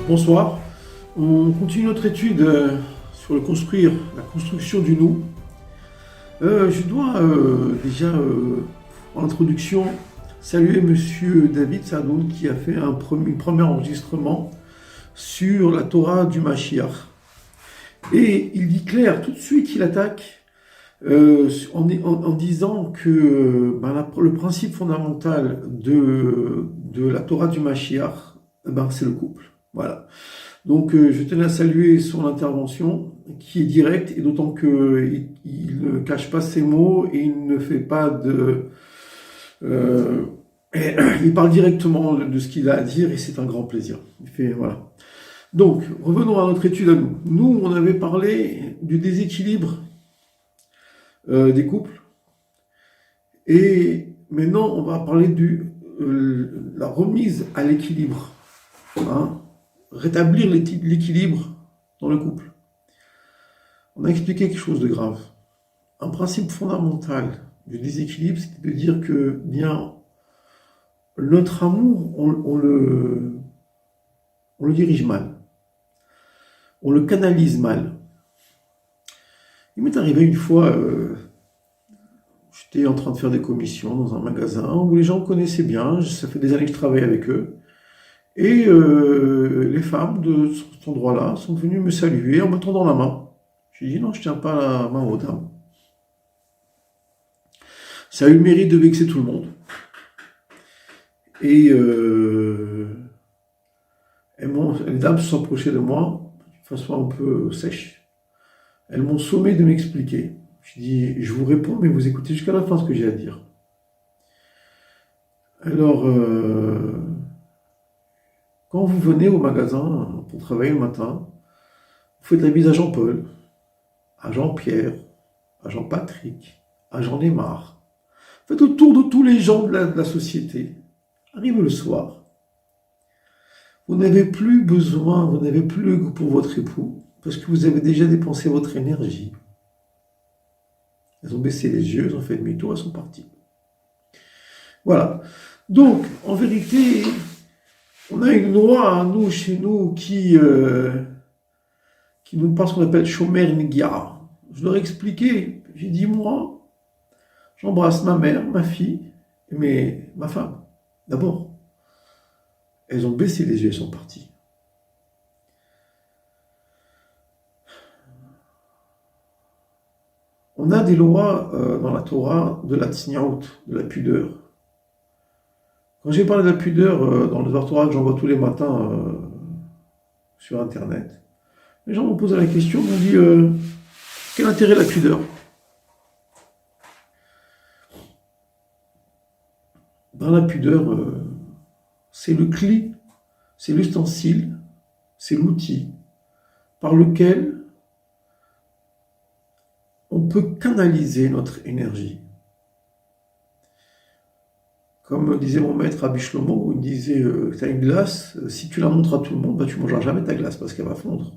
Bonsoir. On continue notre étude sur la construction du nous. Je dois déjà, en introduction, saluer Monsieur David Sadoun qui a fait un premier enregistrement sur la Torah du Mashiach. Et il dit clair, tout de suite il attaque en disant que le principe fondamental de la Torah du Mashiach, c'est le couple. Voilà. Donc je tenais à saluer son intervention qui est directe et d'autant qu'il ne cache pas ses mots et il ne fait pas de... il parle directement de ce qu'il a à dire et c'est un grand plaisir. Voilà. Donc, revenons à notre étude à nous. Nous, on avait parlé du déséquilibre des couples et maintenant on va parler de la remise à l'équilibre. Rétablir l'équilibre dans le couple. On a expliqué quelque chose de grave. Un principe fondamental du déséquilibre, c'est de dire que notre amour, on le dirige mal. On le canalise mal. Il m'est arrivé une fois, j'étais en train de faire des commissions dans un magasin où les gens me connaissaient bien, ça fait des années que je travaille avec eux. Et les femmes de cet endroit-là sont venues me saluer en me tendant la main. J'ai dit non, je ne tiens pas la main aux dames. Ça a eu le mérite de vexer tout le monde. Et les dames se sont approchées de moi de façon un peu sèche. Elles m'ont sommé de m'expliquer. Je dis, je vous réponds, mais vous écoutez jusqu'à la fin ce que j'ai à dire. Alors... quand vous venez au magasin pour travailler le matin, vous faites la bise à Jean-Paul, à Jean-Pierre, à Jean-Patrick, à Jean-Némar. Faites le tour de tous les gens de la société. Arrive le soir. Vous n'avez plus besoin, vous n'avez plus le goût pour votre époux, parce que vous avez déjà dépensé votre énergie. Elles ont baissé les yeux, elles ont fait demi-tour, elles sont parties. Voilà. Donc, en vérité... on a une loi, chez nous, qui nous parle ce qu'on appelle Shomer Negia. Je leur ai expliqué, j'ai dit, moi, j'embrasse ma mère, ma fille, mais ma femme, d'abord. Elles ont baissé les yeux, elles sont parties. On a des lois dans la Torah de la tsniaout, de la pudeur. Quand j'ai parlé de la pudeur dans le Torah que j'envoie tous les matins sur Internet, les gens m'ont posé la question, m'ont dit quel intérêt la pudeur? La pudeur, c'est le cli, c'est l'ustensile, c'est l'outil par lequel on peut canaliser notre énergie. Comme disait mon maître Rabbi Shlomo, il disait tu as une glace, si tu la montres à tout le monde, tu ne mangeras jamais ta glace parce qu'elle va fondre.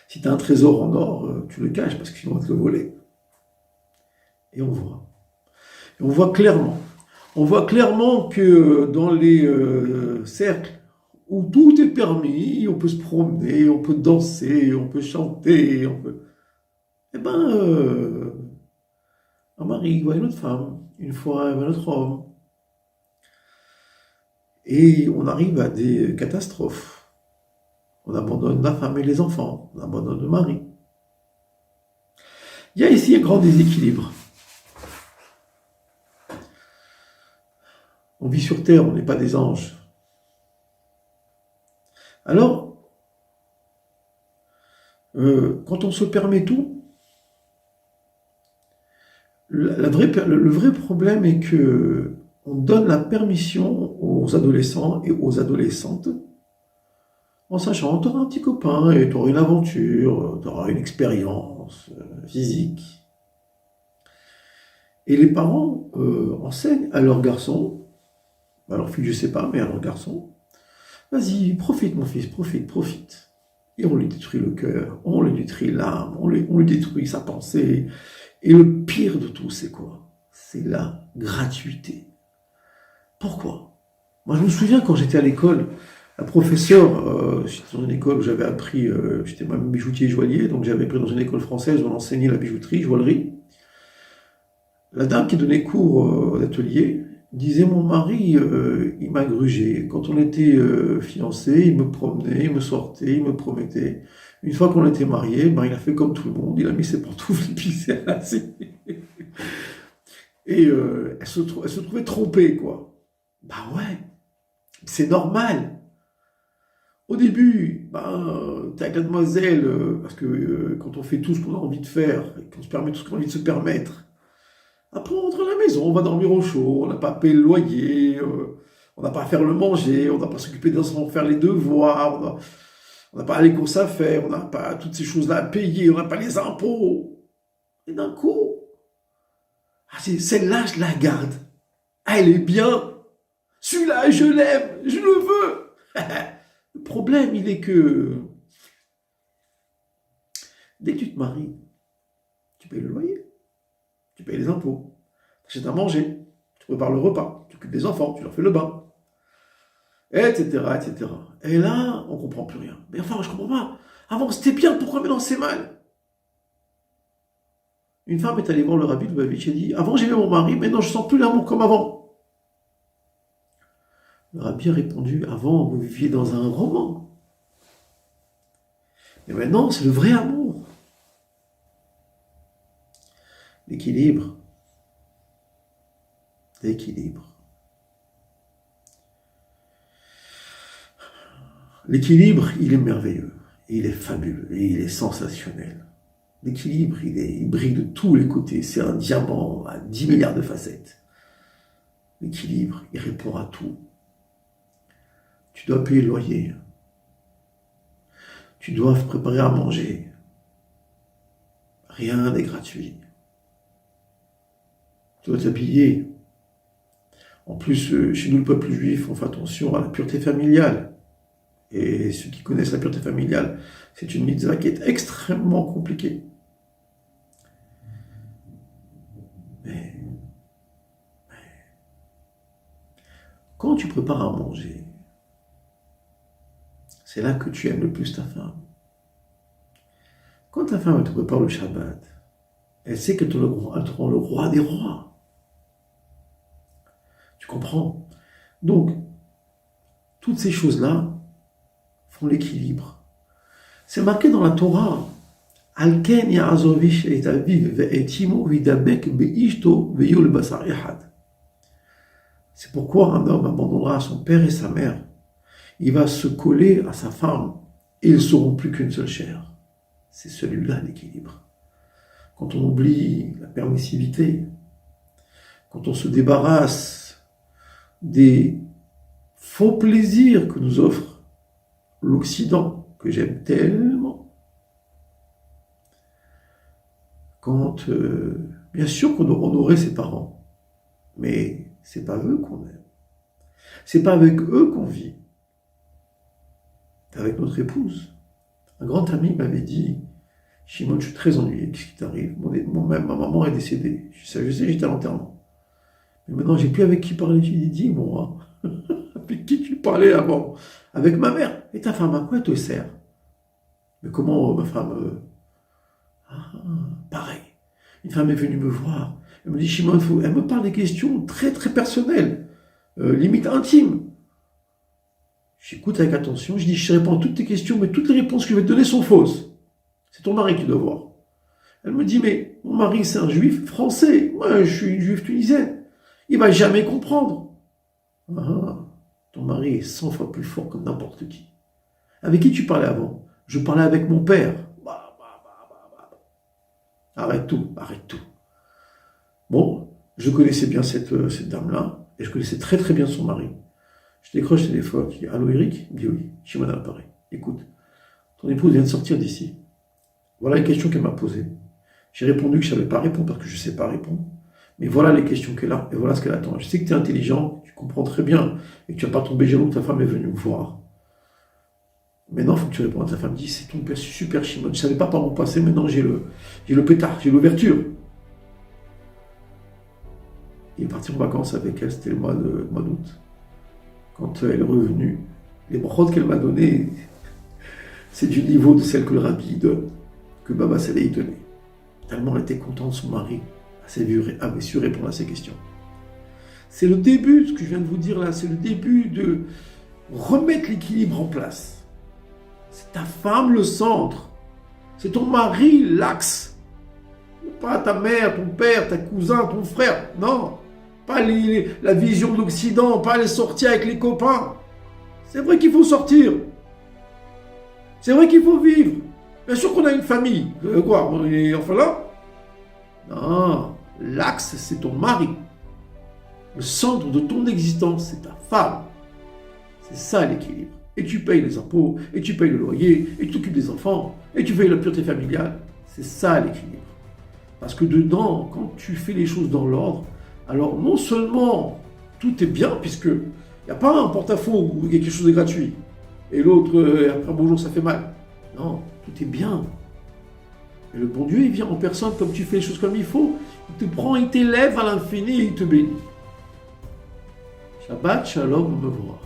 Si tu as un trésor en or, tu le caches parce que sinon on va te le voler. Et on voit. Et on voit clairement. On voit clairement que dans les cercles où tout est permis, on peut se promener, on peut danser, on peut chanter, on peut... un mari voit une autre femme, une fois un autre homme. Et on arrive à des catastrophes. On abandonne la femme et les enfants, on abandonne le mari. Il y a ici un grand déséquilibre. On vit sur terre, on n'est pas des anges. Alors, quand on se permet tout, le vrai problème est que on donne la permission aux adolescents et aux adolescentes en sachant tu auras un petit copain et tu auras une aventure, tu auras une expérience physique. Et les parents enseignent à leurs garçons, à leurs filles je sais pas, mais à leurs garçons, vas-y, profite mon fils, profite. Et on lui détruit le cœur, on lui détruit l'âme, on lui détruit sa pensée. Et le pire de tout, c'est quoi? C'est la gratuité. Pourquoi? Moi, je me souviens quand j'étais à l'école, un professeur, j'étais dans une école où j'avais appris, j'étais même bijoutier et joaillier, donc j'avais appris dans une école française où on enseignait la bijouterie, joaillerie. La dame qui donnait cours d'atelier disait mon mari, il m'a grugé. Quand on était fiancés, il me promenait, il me sortait, il me promettait. Une fois qu'on était mariés, ben, il a fait comme tout le monde, il a mis ses pantoufles et puis il s'est assis. Et elle se trouvait trompée, quoi. Bah ouais, c'est normal. Au début, ben, t'es avec la demoiselle, parce que quand on fait tout ce qu'on a envie de faire, et qu'on se permet tout ce qu'on a envie de se permettre, après, on rentre à la maison, on va dormir au chaud, on n'a pas à payer le loyer, on n'a pas à faire le manger, on n'a pas à s'occuper des enfants, faire les devoirs, on n'a pas les courses à faire, on n'a pas toutes ces choses-là à payer, on n'a pas les impôts. Et d'un coup, ah, celle-là, je la garde. Ah, elle est bien. Celui-là, je l'aime, je le veux. Le problème, il est que dès que tu te maries, tu payes le loyer, tu payes les impôts, tu achètes à manger, tu prépares le repas, tu occupes des enfants, tu leur fais le bain, etc., etc. Et là, on comprend plus rien. Mais enfin, je comprends pas. Avant, c'était bien, pourquoi maintenant c'est mal? Une femme est allée voir le rabbi de Lubavitch et dit, avant j'aimais mon mari, maintenant je sens plus l'amour comme avant. Le rabbi a répondu, avant vous viviez dans un roman. Mais maintenant, c'est le vrai amour. L'équilibre. L'équilibre. L'équilibre, il est merveilleux, il est fabuleux, et il est sensationnel. L'équilibre, il brille de tous les côtés, c'est un diamant à 10 milliards de facettes. L'équilibre, il répond à tout. Tu dois payer le loyer, tu dois préparer à manger, rien n'est gratuit. Tu dois t'habiller. En plus, chez nous, le peuple juif, on fait attention à la pureté familiale. Et ceux qui connaissent la pureté familiale, c'est une mitzvah qui est extrêmement compliquée. Mais quand tu prépares à manger, c'est là que tu aimes le plus ta femme. Quand ta femme te prépare le Shabbat, elle sait qu'elle te rend le roi des rois. Tu comprends? Donc, toutes ces choses-là font l'équilibre. C'est marqué dans la Torah. Alken ya'azovish et aviv ve'etimo vidabek be'ishto ve'yul basar yahad. C'est pourquoi un homme abandonnera son père et sa mère. Il va se coller à sa femme et ils ne seront plus qu'une seule chair. C'est celui-là l'équilibre. Quand on oublie la permissivité, quand on se débarrasse des faux plaisirs que nous offre l'Occident, que j'aime tellement, quand, bien sûr qu'on honorait ses parents, mais c'est pas eux qu'on aime. C'est pas avec eux qu'on vit. C'est avec notre épouse. Un grand ami m'avait dit, Shimon, je suis très ennuyé, qu'est-ce qui t'arrive? Ma maman est décédée. Je sais, j'étais à l'enterrement. Mais maintenant, j'ai plus avec qui parler. J'ai dit, dis-moi, avec qui tu parlais avant? Avec ma mère. Et ta femme, à quoi elle te sert? Mais comment ma femme... pareil. Une femme est venue me voir. Elle me dit, Shimon, elle me parle des questions très très personnelles, limite intimes. J'écoute avec attention, je dis, je réponds à toutes tes questions, mais toutes les réponses que je vais te donner sont fausses. C'est ton mari qui doit voir. Elle me dit, mais mon mari c'est un juif français, moi je suis une juive tunisienne. Il va jamais comprendre. Ton mari est 100 fois plus fort que n'importe qui. Avec qui tu parlais avant? Je parlais avec mon père. Arrête tout, arrête tout. Bon, je connaissais bien cette dame-là, et je connaissais très très bien son mari. Je décroche le téléphone, je dis, allô Eric? Il me dit oui, Shimon à l'appareil. Écoute, ton épouse vient de sortir d'ici. Voilà les questions qu'elle m'a posées. J'ai répondu que je ne savais pas répondre parce que je ne sais pas répondre. Mais voilà les questions qu'elle a et voilà ce qu'elle attend. Je sais que tu es intelligent, tu comprends très bien et que tu n'as pas tombé jaloux que ta femme est venue me voir. Maintenant, il faut que tu répondes à ta femme. Dis, c'est ton père super Shimon. Je ne savais pas par mon passé, maintenant j'ai le pétard, j'ai l'ouverture. Il est parti en vacances avec elle, c'était le mois d'août. quand elle est revenue, les broches qu'elle m'a données, c'est du niveau de celle que le rabbi donne, que Baba Saleh donnait. Tellement elle était contente de son mari, avait su répondre à ses questions. C'est le début, ce que je viens de vous dire là, c'est le début de remettre l'équilibre en place. C'est ta femme le centre, c'est ton mari l'axe. Pas ta mère, ton père, ta cousin, ton frère, non. Pas la vision de l'Occident, pas les sorties avec les copains. C'est vrai qu'il faut sortir. C'est vrai qu'il faut vivre. Bien sûr qu'on a une famille. Quoi, on est orphelin? Non, l'axe, c'est ton mari. Le centre de ton existence, c'est ta femme. C'est ça l'équilibre. Et tu payes les impôts, et tu payes le loyer, et tu t'occupes des enfants, et tu payes la pureté familiale. C'est ça l'équilibre. Parce que dedans, quand tu fais les choses dans l'ordre, alors non seulement tout est bien, puisque il n'y a pas un porte-à-faux où quelque chose est gratuit, et l'autre, après un bonjour, ça fait mal. Non, tout est bien. Et le bon Dieu, il vient en personne, comme tu fais les choses comme il faut, il te prend, il t'élève à l'infini et il te bénit. Shabbat, shalom, au revoir.